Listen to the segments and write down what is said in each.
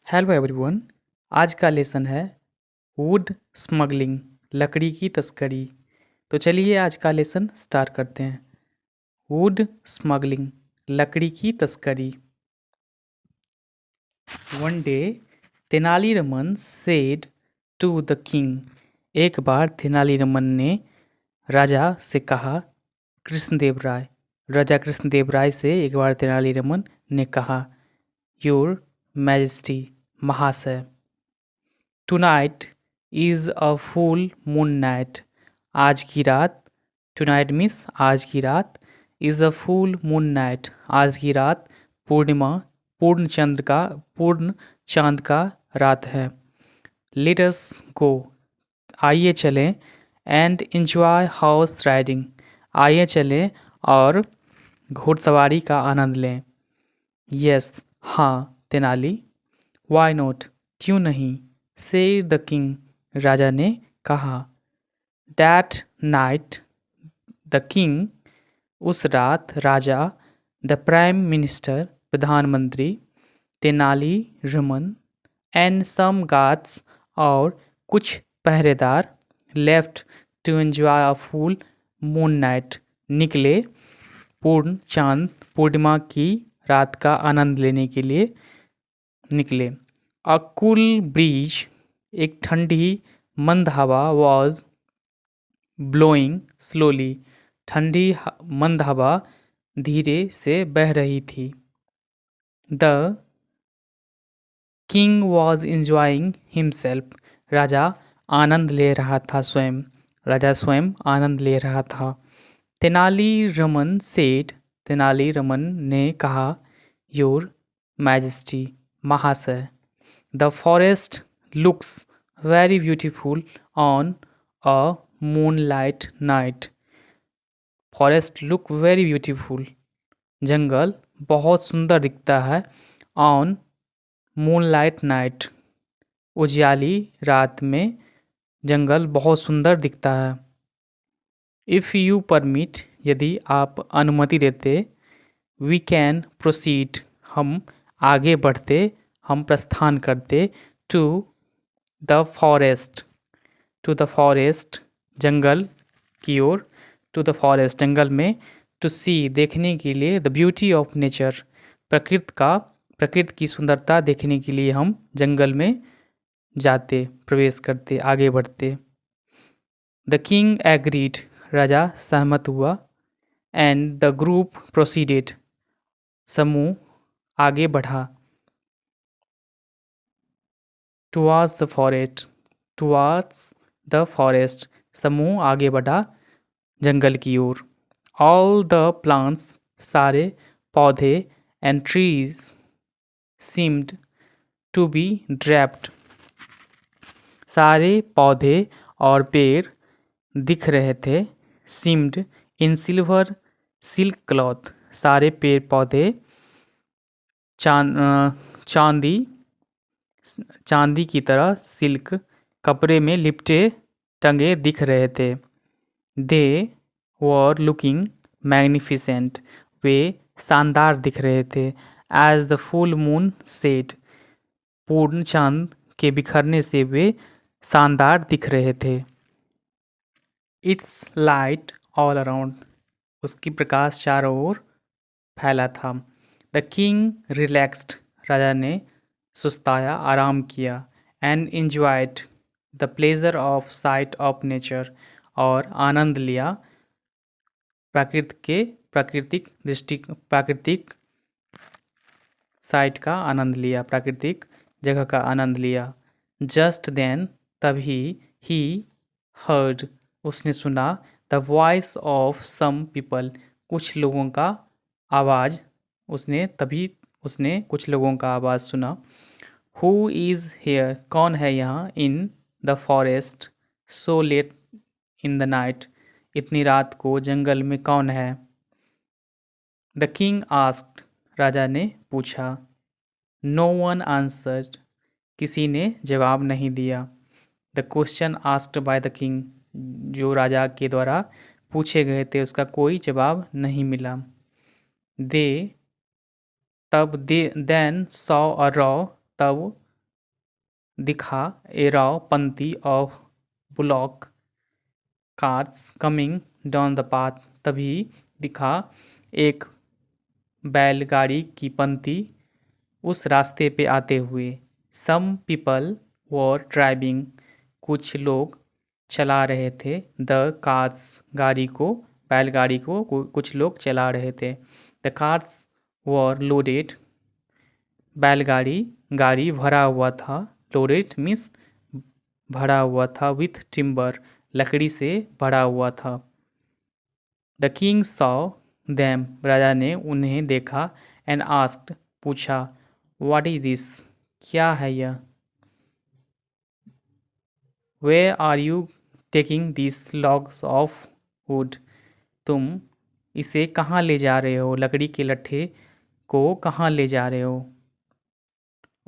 Hello everyone. आज का lesson है वुड स्मगलिंग, लकड़ी की तस्करी। तो चलिए आज का लेसन स्टार्ट करते हैं। वुड स्मगलिंग, लकड़ी की तस्करी। One day Tenaliraman said to the king. एक बार तेनालीरामन ने राजा से कहा, कृष्णदेव राय। राजा कृष्णदेव राय से एक बार तेनालीरामन ने कहा, योर मैजेस्टी, महाशय। Tonight is a full moon night. आज की रात, टुनाइट मीन्स आज की रात, is a full moon night, आज की रात पूर्णिमा, पूर्ण चांद का रात है। लेट अस गो, आइए चलें। एंड एंजॉय हॉर्स राइडिंग, आइए चलें और घुड़सवारी का आनंद लें। यस, हाँ तेनाली। वाई नॉट, क्यों नहीं। सेड द किंग, राजा ने कहा। दैट नाइट द किंग, उस रात राजा, द प्राइम मिनिस्टर, प्रधानमंत्री, Tenali Raman, and some guards, और कुछ पहरेदार, left to enjoy a full moon night, निकले पूर्णिमा की रात का आनंद लेने के लिए निकले। अ कूल ब्रीज, एक ठंडी मंद हवा, वॉज ब्लोइंग स्लोली, मंद हवा धीरे से बह रही थी। The king was enjoying himself, राजा आनंद ले रहा था स्वयं, राजा स्वयं आनंद ले रहा था। तेनाली रमन सेठ, तेनाली रमन ने कहा, योर मैजेस्टी, महाशय। The forest looks very beautiful on a moonlight night. Forest look very beautiful, जंगल बहुत सुंदर दिखता है। ऑन मूनलाइट नाइट, उजियाली रात में जंगल बहुत सुंदर दिखता है। इफ़ यू परमिट, यदि आप अनुमति देते, वी कैन प्रोसीड, हम आगे बढ़ते, हम प्रस्थान करते, to the forest, to the forest, जंगल की ओर, टू द फॉरेस्ट, जंगल में, टू सी, देखने के लिए, द ब्यूटी ऑफ नेचर, प्रकृति की सुंदरता देखने के लिए हम जंगल में जाते, प्रवेश करते, आगे बढ़ते। द किंग एग्रीड, राजा सहमत हुआ। एंड द ग्रुप प्रोसीडेड, समूह आगे बढ़ा। Towards the forest, towards the forest, समूह आगे बढ़ा जंगल की ओर। ऑल द प्लांट्स, सारे पौधे, and trees seemed to be draped, सारे पौधे और पेड़ दिख रहे थे। Seemed in silver silk cloth, सारे पेड़ पौधे चांदी चांदी की तरह सिल्क कपड़े में लिपटे टंगे दिख रहे थे। दे वर लुकिंग मैग्निफिसेंट, वे शानदार दिख रहे थे। As the full moon set, पूर्ण चांद के बिखरने से वे शानदार दिख रहे थे। इट्स लाइट ऑल अराउंड, उसकी प्रकाश चारों ओर फैला था। द किंग रिलैक्स्ड, राजा ने सुस्ताया, आराम किया। And enjoyed the pleasure of site of nature, और आनंद लिया प्राकृतिक साइट का आनंद लिया, प्राकृतिक जगह का आनंद लिया। जस्ट देन, तभी, ही हर्ड, उसने सुना, the voice of some people, कुछ लोगों का आवाज़, उसने कुछ लोगों का आवाज़ सुना। हु इज़ हेयर, कौन है यहाँ, in the forest so let in the night, इतनी रात को जंगल में कौन है। द किंग आस्क्ड, राजा ने पूछा। नो वन आंसर्ड, किसी ने जवाब नहीं दिया। The question asked by the king, जो राजा के द्वारा पूछे गए थे उसका कोई जवाब नहीं मिला। दे, तब, देन सॉ अ रॉ, तब दिखा ए राव पंक्ति of bullock cars coming down the path. तभी दिखा एक बैलगाड़ी की पंक्ति उस रास्ते पे आते हुए। सम पीपल वर ड्राइविंग, कुछ लोग चला रहे थे। द कार्स, गाड़ी को, बैलगाड़ी को कुछ लोग चला रहे थे। द कार्स वर लोडेड, बैलगाड़ी, गाड़ी भरा हुआ था। लोडेड मीन्स भरा हुआ था। विथ टिम्बर, लकड़ी से भरा हुआ था। द किंग सॉ दैम, राजा ने उन्हें देखा। एंड आस्क्ड, पूछा, व्हाट इज दिस, क्या है यह। Where are you taking this logs of wood, तुम इसे कहाँ ले जा रहे हो, लकड़ी के लट्ठे को कहाँ ले जा रहे हो।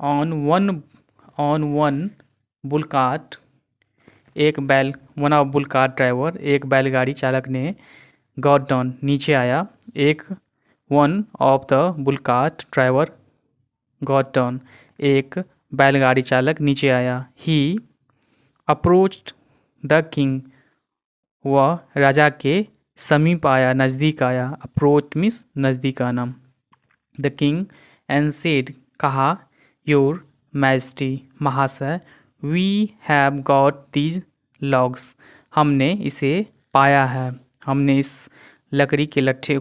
On one bull cart, one of bull cart driver, एक बैलगाड़ी चालक ने गॉट डाउन, नीचे आया। One of the bull cart driver got down, एक बैलगाड़ी चालक नीचे आया। ही अप्रोच्ड द किंग, वह राजा के समीप आया, नज़दीक आया। अप्रोच मीन्स नज़दीक आना। द किंग एंड सेड, कहा, योर मैजेस्टी, महाशय, we have got these logs, हमने इसे पाया है, हमने इस लकड़ी के लट्ठे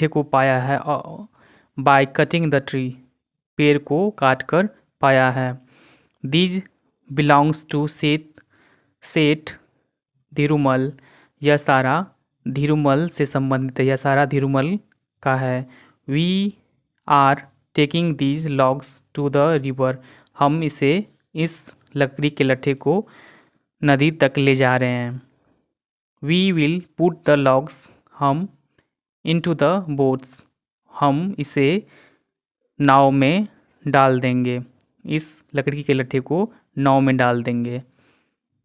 को पाया है। बाय कटिंग द ट्री, पेड़ को काटकर पाया है। दीज बिलोंग्स टू सेठ धीरुमल, यह सारा धीरुमल से संबंधित है, यह सारा धीरुमल का है। We are taking these logs to the river, हम इस लकड़ी के लट्ठे को नदी तक ले जा रहे हैं। We will put the logs, हम, इनटू द बोट्स, हम इसे नाव में डाल देंगे, इस लकड़ी के लट्ठे को नाव में डाल देंगे।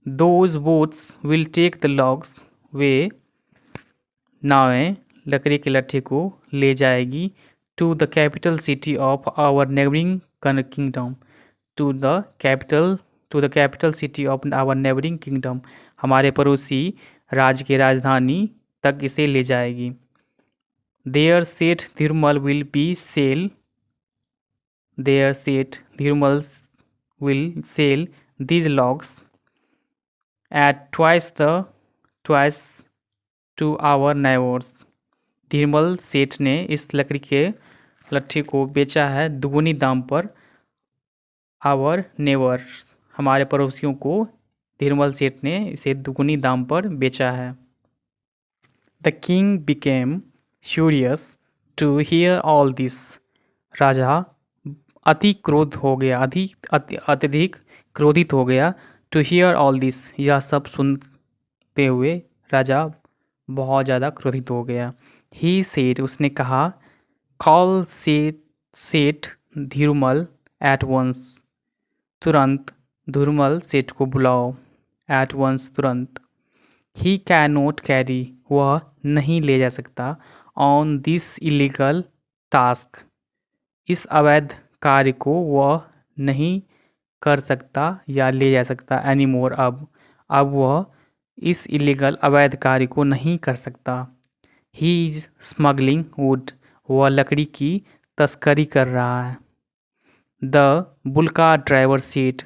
Those boats will take the logs, वे नावें लकड़ी के लट्ठे को ले जाएगी। To the capital city of our neighbouring kingdom, to the capital city of our neighbouring kingdom, हमारे पड़ोसी राज्य के राजधानी तक इसे ले जाएगी। There Seth Dhirumal will be sell, there Seth Dhirumal will sell these logs at twice to our neighbors, Dhirumal Seth ने इस लकड़ी के लट्ठे को बेचा है दुगुनी दाम पर। आवर नेबर्स, हमारे पड़ोसियों को धीरुमल सेठ ने इसे दुगुनी दाम पर बेचा है। The king became furious to hear all this, राजा अति क्रोध हो गया, अत्यधिक क्रोधित हो गया। टू हियर ऑल दिस, यह सब सुनते हुए राजा बहुत ज़्यादा क्रोधित हो गया। ही सेड, उसने कहा, कॉल सेठ धीरुमल एट वंस, तुरंत धीरुमल सेठ को बुलाओ। एट वंस, तुरंत। ही कैन नॉट कैरी, वह नहीं ले जा सकता। ऑन दिस इलीगल टास्क, इस अवैध कार्य को वह नहीं कर सकता या ले जा सकता। एनी मोर, अब वह इस इलीगल अवैध कार्य को नहीं कर सकता। ही इज स्मगलिंग वुड, वह लकड़ी की तस्करी कर रहा है। द बुलकार ड्राइवर सेठ,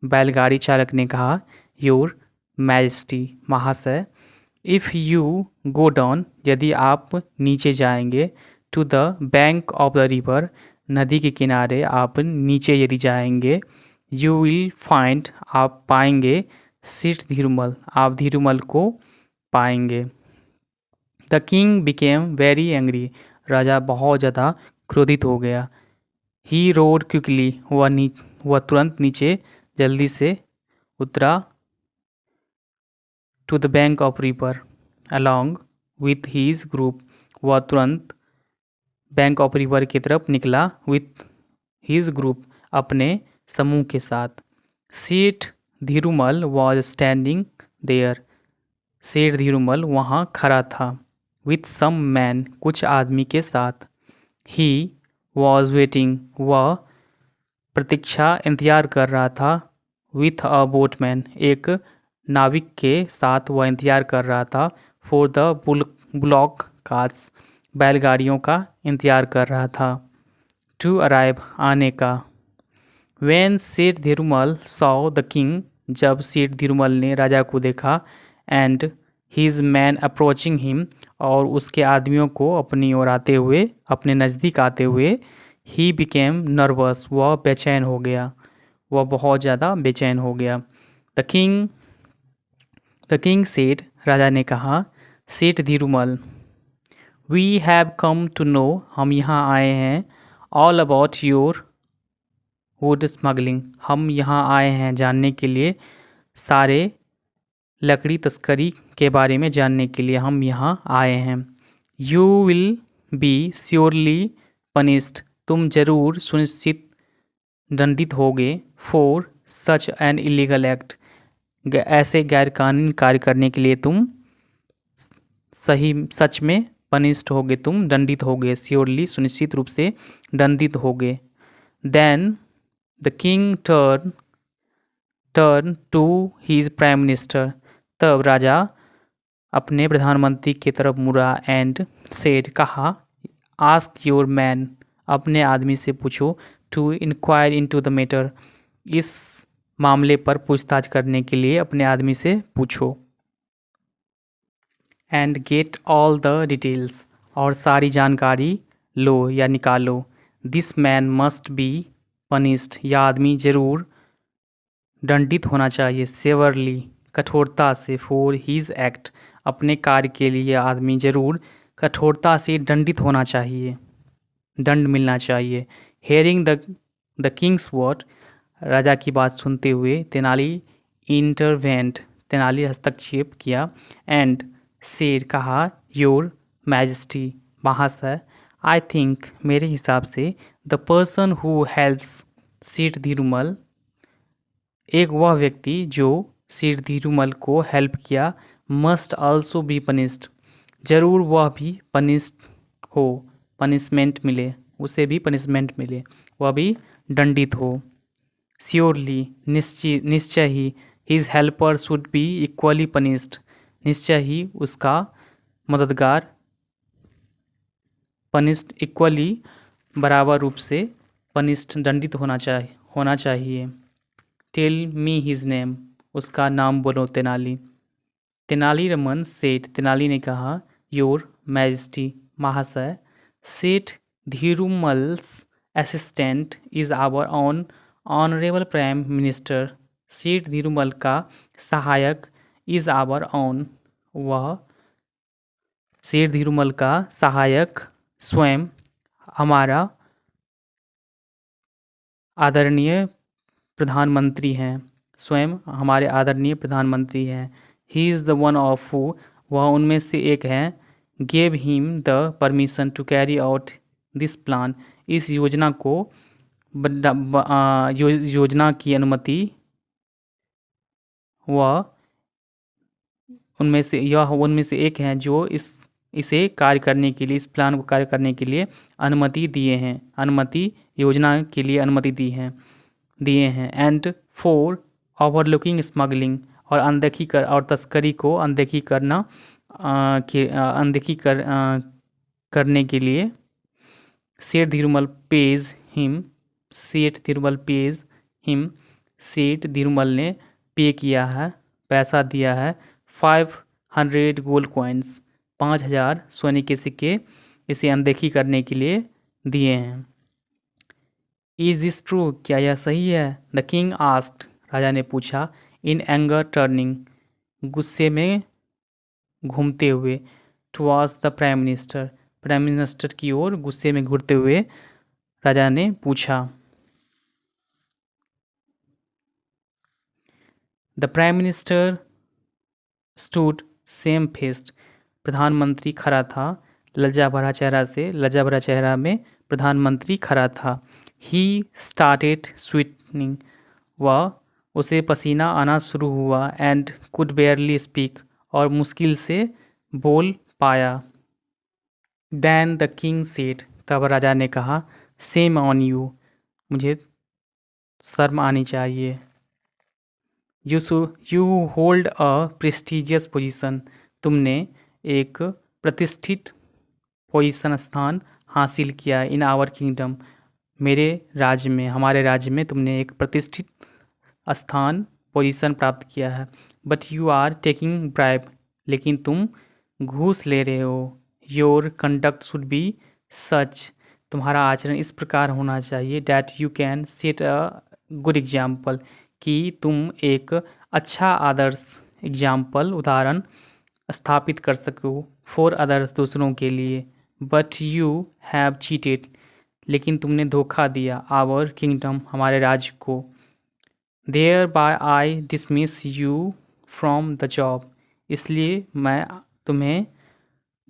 बैलगाड़ी चालक ने कहा, योर मैजेस्टी, महाशय, इफ़ यू गो डाउन, यदि आप नीचे जाएंगे, to the bank of the river, नदी के किनारे आप नीचे यदि जाएंगे, यू विल फाइंड, आप पाएंगे, सेठ धीरुमल, आप धीरुमल को पाएंगे। The king became very angry, राजा बहुत ज़्यादा क्रोधित हो गया। ही रोड क्विकली, वह तुरंत नीचे जल्दी से उतरा। To the bank of river along with his group, वह तुरंत बैंक ऑफ रिवर की तरफ निकला। विथ हीज ग्रुप, अपने समूह के साथ। सेठ धीरुमल वॉज स्टैंडिंग देयर, सेठ धीरुमल वहाँ खड़ा था। विथ सम मैन, कुछ आदमी के साथ। ही वॉज वेटिंग, वह प्रतीक्षा इंतज़ार कर रहा था। विथ अ बोटमैन, एक नाविक के साथ वह इंतज़ार कर रहा था। फॉर द बुलॉक कार्स, बैलगाड़ियों का इंतज़ार कर रहा था। टू अराइव, आने का। व्हेन सेठ धीरुमल सॉ द किंग, जब सेठ धीरुमल ने राजा को देखा। And his man approaching him, और उसके आदमियों को अपनी ओर आते हुए, अपने नज़दीक आते हुए। ही बिकेम नर्वस, वह बेचैन हो गया, वह बहुत ज़्यादा बेचैन हो गया। द किंग सेठ, राजा ने कहा। Seth Dhirumal, we have come to know, हम यहाँ आए हैं। All about your wood smuggling, हम यहाँ आए हैं जानने के लिए, सारे लकड़ी तस्करी के बारे में जानने के लिए हम यहाँ आए हैं। You will be surely punished, तुम जरूर सुनिश्चित दंडित होगे। For such an illegal act, ऐसे गैरकानूनी कार्य करने के लिए तुम सच में पनिश्ड होगे, तुम दंडित होगे। श्योरली, सुनिश्चित रूप से दंडित होगे। Then the king turn to his prime minister, तब राजा अपने प्रधानमंत्री की तरफ मुड़ा। एंड सेड, कहा। आस्क योर मैन, अपने आदमी से पूछो। To enquire into the matter, इस मामले पर पूछताछ करने के लिए अपने आदमी से पूछो। And get all the details, और सारी जानकारी लो या निकालो। This man must be punished, यह आदमी जरूर दंडित होना चाहिए। सेवरली, कठोरता से। फॉर हीज एक्ट, अपने कार्य के लिए आदमी जरूर कठोरता से दंडित होना चाहिए, दंड मिलना चाहिए। हेयरिंग द किंग्स वर्ड, राजा की बात सुनते हुए तेनाली इंटरवेंट, तेनाली हस्तक्षेप किया। एंड सेड, कहा। योर मैजेस्टी, महाशय। आई थिंक, मेरे हिसाब से। द पर्सन हु हेल्प्स सेठ धीरुमल, एक वह व्यक्ति जो सेठ धीरुमल को हेल्प किया। मस्ट आल्सो बी पनिश्ड, जरूर वह भी पनिश्ड हो, पनिशमेंट मिले, उसे भी पनिशमेंट मिले, वह भी दंडित हो। श्योरली, निश्चय ही। His helper should be equally punished, निश्चय ही उसका मददगार पनिश्ड, इक्वली, बराबर रूप से पनिश्ड, दंडित होना चाहिए। टेल मी हिज नेम, उसका नाम बोलो। तेनालीरामन सेठ, तेनाली ने कहा। योर मैजेस्टी, महाशय। Seth Dhirumal's assistant is our on honourable prime minister, Seth Dhirumal का सहायक। इज आवर ऑन, वह सेठ धीरुमल का सहायक स्वयं हमारा आदरणीय प्रधानमंत्री हैं, स्वयं हमारे आदरणीय प्रधानमंत्री हैं। He is the one of who, वह उनमें से एक हैं। Gave him the permission to carry out this plan, इस योजना को योजना की अनुमति वह उनमें से एक हैं जो इसे कार्य करने के लिए, इस प्लान को कार्य करने के लिए अनुमति दिए हैं, योजना के लिए अनुमति दिए हैं। एंड फॉर ओवरलुकिंग स्मगलिंग, और और तस्करी को करने के लिए। सेठ धीरुमल पेज हिम, सेठ धीरुमल ने पे किया है, पैसा दिया है। 500 गोल्ड कॉइन्स, 5000 सोने के सिक्के इसे अनदेखी करने के लिए दिए हैं। इज़ दिस ट्रू, क्या यह सही है? द किंग आस्क्ड, राजा ने पूछा। इन एंगर टर्निंग, गुस्से में घूमते हुए। टुवर्ड्स द प्राइम मिनिस्टर की ओर गुस्से में घूरते हुए राजा ने पूछा। The prime minister stood same faced, प्रधानमंत्री खड़ा था लज्जा भरा चेहरा में प्रधानमंत्री खड़ा था। ही स्टार्टेड स्वीटनिंग, वह उसे पसीना आना शुरू हुआ। एंड कुड बेयरली स्पीक, और मुश्किल से बोल पाया। देन द किंग सेड, तब राजा ने कहा। सेम ऑन यू, मुझे शर्म आनी चाहिए। You hold a prestigious position, तुमने एक प्रतिष्ठित पोजीशन स्थान हासिल किया। इन आवर किंगडम, मेरे राज्य में, हमारे राज्य में तुमने एक प्रतिष्ठित स्थान पोजीशन प्राप्त किया है। But you are taking bribe, लेकिन तुम घूस ले रहे हो। Your conduct should be such, तुम्हारा आचरण इस प्रकार होना चाहिए। That you can set a good example, कि तुम एक अच्छा आदर्श एग्जाम्पल, उदाहरण स्थापित कर सको। फॉर अदर्स, दूसरों के लिए। बट यू हैव चीटेड, लेकिन तुमने धोखा दिया। आवर किंगडम, हमारे राज्य को। Thereby I dismiss you from the job, इसलिए मैं तुम्हें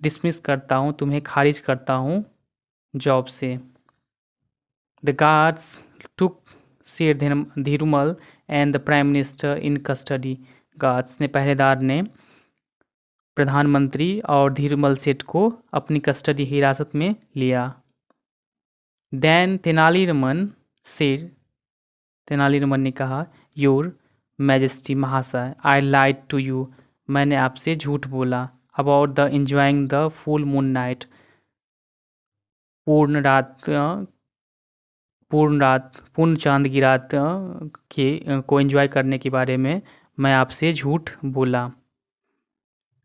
डिसमिस करता हूँ, तुम्हें खारिज करता हूँ जॉब से। द गार्ड्स टुक शेर Dhirumal and the prime minister in custody, guards ने, पहरेदार ने प्रधानमंत्री और धीरुमल सेठ को अपनी कस्टडी हिरासत में लिया। देन तेनालीरामन सेड, तेनालीरामन ने कहा, योर मैजेस्टी, महाशय, आई लाइड टू यू, मैंने आपसे झूठ बोला। About the enjoying the full moon night, पूर्ण चांद की रात को एंजॉय करने के बारे में मैं आपसे झूठ बोला।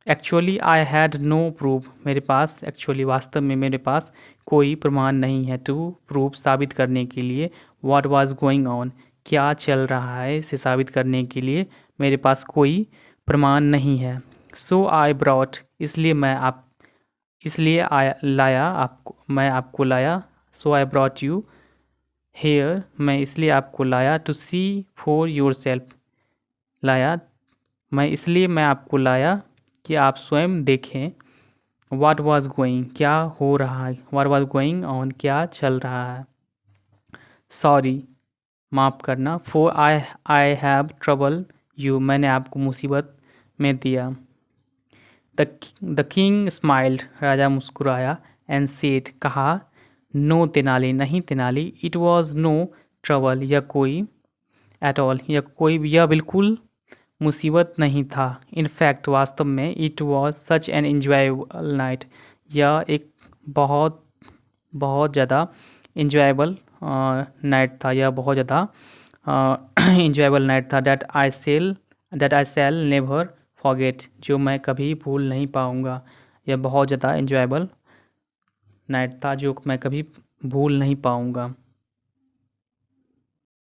Actually I had no proof, मेरे पास, एक्चुअली वास्तव में मेरे पास कोई प्रमाण नहीं है। टू प्रूफ, साबित करने के लिए। व्हाट वाज गोइंग ऑन, क्या चल रहा है, इसे साबित करने के लिए मेरे पास कोई प्रमाण नहीं है। सो आई ब्रॉट, इसलिए मैं आपको लाया। So I brought you here, मैं इसलिए आपको लाया। To see for yourself, मैं आपको लाया कि आप स्वयं देखें। व्हाट वाज गोइंग, क्या हो रहा है। व्हाट वाज गोइंग ऑन, क्या चल रहा है। सॉरी, माफ़ करना। For I have trouble you, मैंने आपको मुसीबत में दिया। द किंग स्माइल्ड, राजा मुस्कुराया। एंड सेड, कहा, नो तेनाली, नहीं Tenali. It was no trouble, यह बिल्कुल मुसीबत नहीं था। इनफैक्ट, वास्तव में, it was such an enjoyable night, यह एक बहुत बहुत ज़्यादा इंजॉयबल नाइट था, यह बहुत ज़्यादा इंजॉयबल नाइट था। That I shell never forget, जो मैं कभी भूल नहीं पाऊँगा। यह बहुत ज़्यादा इंजॉयबल नाइट था जो मैं कभी भूल नहीं पाऊँगा।